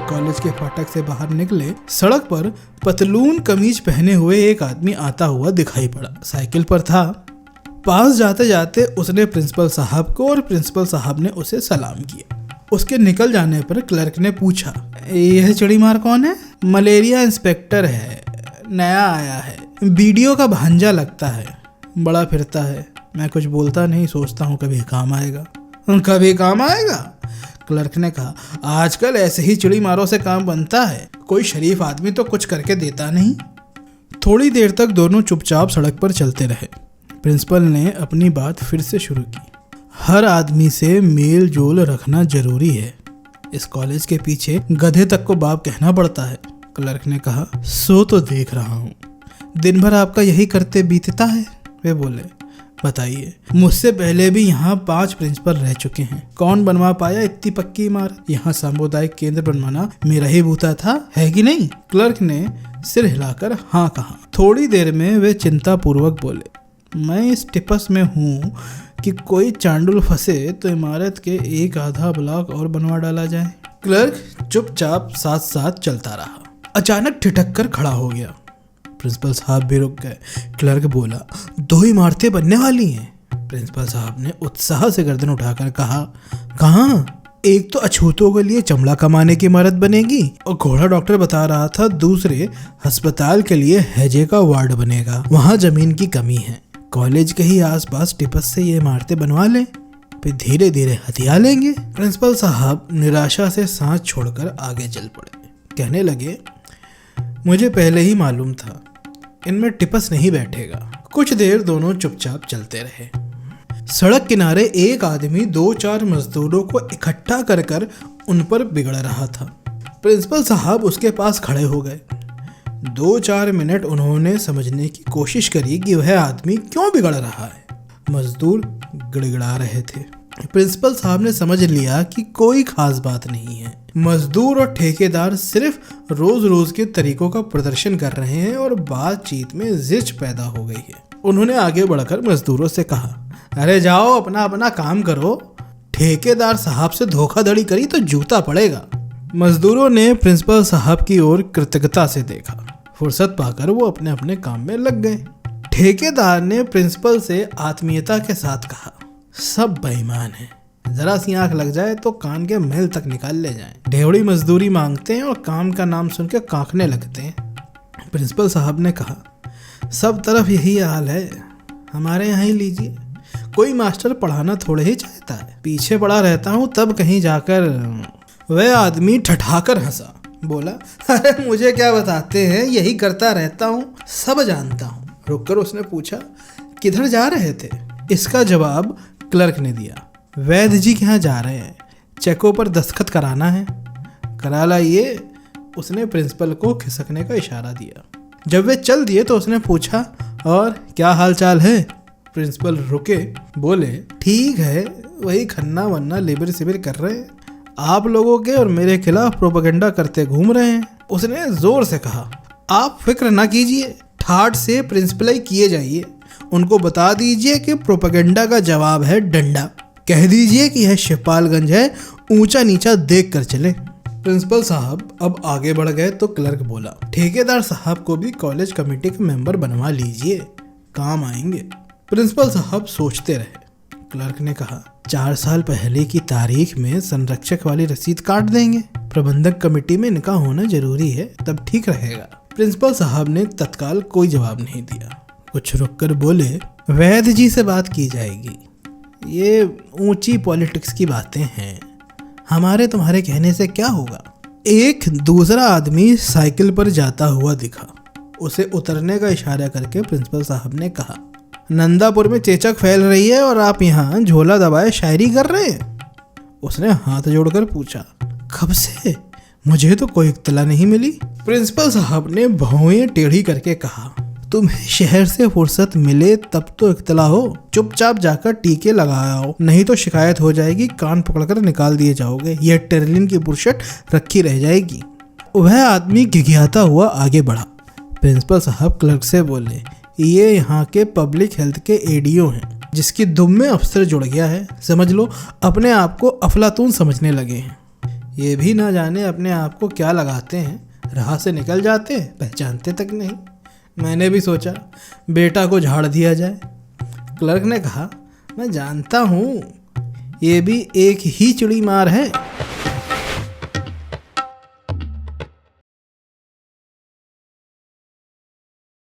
College के फाटक से बाहर निकले, सड़क पर पतलून कमीज पहने हुए एक आदमी आता हुआ दिखाई पड़ा। साइकिल पर था। पास जाते जाते उसने प्रिंसिपल साहब को और प्रिंसिपल साहब ने उसे सलाम किया। उसके निकल जाने पर क्लर्क ने पूछा, यह चिड़ीमार कौन है? मलेरिया इंस्पेक्टर है, नया आया है, वीडियो का भांजा लगता है, बड़ा फिरता है। मैं कुछ बोलता नहीं, सोचता हूँ कभी काम आएगा। कभी काम आएगा? क्लर्क ने कहा, आजकल ऐसे ही चिड़ीमारों से काम बनता है, कोई शरीफ आदमी तो कुछ करके देता नहीं। थोड़ी देर तक दोनों चुपचाप सड़क पर चलते रहे। प्रिंसिपल ने अपनी बात फिर से शुरू की। हर आदमी से मेल जोल रखना जरूरी है। इस कॉलेज के पीछे गधे तक को बाप कहना पड़ता है। क्लर्क ने कहा, सो तो देख रहा हूँ, दिन भर आपका यही करते बीतता है। वे बोले, बताइए, मुझसे पहले भी यहाँ 5 प्रिंसिपल रह चुके हैं, कौन बनवा पाया इतनी पक्की इमारत? यहाँ सामुदायिक केंद्र बनवाना मेरा ही बूता था, है कि नहीं? क्लर्क ने सिर हिलाकर हाँ कहा। थोड़ी देर में वे चिंता पूर्वक बोले, मैं इस टिपस में हूँ कि कोई चांडुल फंसे तो इमारत के एक आधा ब्लॉक और बनवा डाला जाए। क्लर्क चुपचाप साथ साथ चलता रहा। अचानक ठिठक कर खड़ा हो गया। प्रिंसिपल साहब भी रुक गए। क्लर्क बोला, 2 इमारतें बनने वाली हैं। प्रिंसिपल साहब ने उत्साह से गर्दन उठाकर कहा, कहाँ? एक तो अछूतों के लिए चमड़ा कमाने की इमारत बनेगी और घोड़ा डॉक्टर बता रहा था दूसरे अस्पताल के लिए हैजे का वार्ड बनेगा। वहाँ जमीन की कमी है। कॉलेज के ही आसपास टिपस से ये इमारतें बनवा लें, फिर धीरे धीरे हथिया लेंगे। प्रिंसिपल साहब निराशा से सांस छोड़कर आगे चल पड़े। कहने लगे, मुझे पहले ही मालूम था इनमें टिपस नहीं बैठेगा। कुछ देर दोनों चुपचाप चलते रहे। सड़क किनारे एक आदमी 2-4 मजदूरों को इकट्ठा कर कर उन पर बिगड़ रहा था। प्रिंसिपल साहब उसके पास खड़े हो गए। 2-4 मिनट उन्होंने समझने की कोशिश करी कि वह आदमी क्यों बिगड़ रहा है। मजदूर गिड़गिड़ा रहे थे। प्रिंसिपल साहब ने समझ लिया कि कोई खास बात नहीं है। मजदूर और ठेकेदार सिर्फ रोज रोज के तरीकों का प्रदर्शन कर रहे हैं और बातचीत में जिच पैदा हो गई है। उन्होंने आगे बढ़कर मजदूरों से कहा, अरे जाओ अपना अपना काम करो, ठेकेदार साहब से धोखाधड़ी करी तो जूता पड़ेगा। मजदूरों ने प्रिंसिपल साहब की ओर कृतज्ञता से देखा। फुर्सत पाकर वो अपने अपने काम में लग गए। ठेकेदार ने प्रिंसिपल से आत्मीयता के साथ कहा, सब बेईमान हैं, जरा सी आंख लग जाए तो कान के महल तक निकाल ले जाएं। ढेवड़ी मजदूरी मांगते हैं और काम का नाम सुन के कांखने लगते हैं। प्रिंसिपल साहब ने कहा, सब तरफ यही हाल है, हमारे यहाँ ही लीजिए। कोई मास्टर पढ़ाना थोड़े ही चाहता है, पीछे पड़ा रहता हूँ तब कहीं जाकर। वह आदमी ठठाकर हंसा, बोला, अरे मुझे क्या बताते हैं, यही करता रहता हूँ, सब जानता हूँ। रुककर उसने पूछा, किधर जा रहे थे? इसका जवाब क्लर्क ने दिया, वैद्य जी के यहाँ जा रहे हैं, चेकों पर दस्तखत कराना है। करा लाइए। उसने प्रिंसिपल को खिसकने का इशारा दिया। जब वे चल दिए तो उसने पूछा, और क्या हाल चाल है? प्रिंसिपल रुके, बोले, ठीक है, वही खन्ना वन्ना लिबिर सिबिर कर रहे हैं, आप लोगों के और मेरे खिलाफ प्रोपेगेंडा करते घूम रहे हैं। उसने जोर से कहा, आप फिक्र ना कीजिए, ठाठ से प्रिंसिपलाई किए जाइए, उनको बता दीजिए कि प्रोपेगेंडा का जवाब है डंडा, कह दीजिए कि यह शिवपालगंज है, ऊंचा नीचा देख कर चले। प्रिंसिपल साहब अब आगे बढ़ गए तो क्लर्क बोला, ठेकेदार साहब को भी कॉलेज कमेटी के मेंबर बनवा लीजिए, काम आएंगे। प्रिंसिपल साहब सोचते रहे। क्लर्क ने कहा, 4 साल पहले की तारीख में संरक्षक वाली रसीद काट देंगे, प्रबंधक कमेटी में इनका होना जरूरी है, तब ठीक रहेगा। प्रिंसिपल साहब ने तत्काल कोई जवाब नहीं दिया। कुछ रुककर बोले, वैद्य जी से बात की जाएगी, ये ऊंची पॉलिटिक्स की बातें हैं, हमारे तुम्हारे कहने से क्या होगा। एक दूसरा आदमी साइकिल पर जाता हुआ दिखा। उसे उतरने का इशारा करके प्रिंसिपल साहब ने कहा, नंदापुर में चेचक फैल रही है और आप यहाँ झोला दबाए शायरी कर रहे हैं। उसने हाथ जोड़कर पूछा, कब से? मुझे तो कोई इत्तला नहीं मिली। प्रिंसिपल साहब ने भौएं टेढ़ी करके कहा, तुम्हें शहर से फुर्सत मिले तब तो इत्तला हो, चुपचाप जाकर टीके लगाओ, नहीं तो शिकायत हो जाएगी, कान पकड़कर निकाल दिए जाओगे, यह टेरलिन की बुरशट रखी रह जाएगी। वह आदमी घिघियाता हुआ आगे बढ़ा। प्रिंसिपल साहब क्लर्क से बोले, ये यहाँ के पब्लिक हेल्थ के एडीओ हैं, जिसकी दुम में अफसर जुड़ गया है, समझ लो अपने आप को अफलातून समझने लगे हैं। ये भी ना जाने अपने आप को क्या लगाते हैं, राह से निकल जाते हैं, पहचानते तक नहीं। मैंने भी सोचा बेटा को झाड़ दिया जाए। क्लर्क ने कहा, मैं जानता हूँ, ये भी एक ही चिड़ी मार है।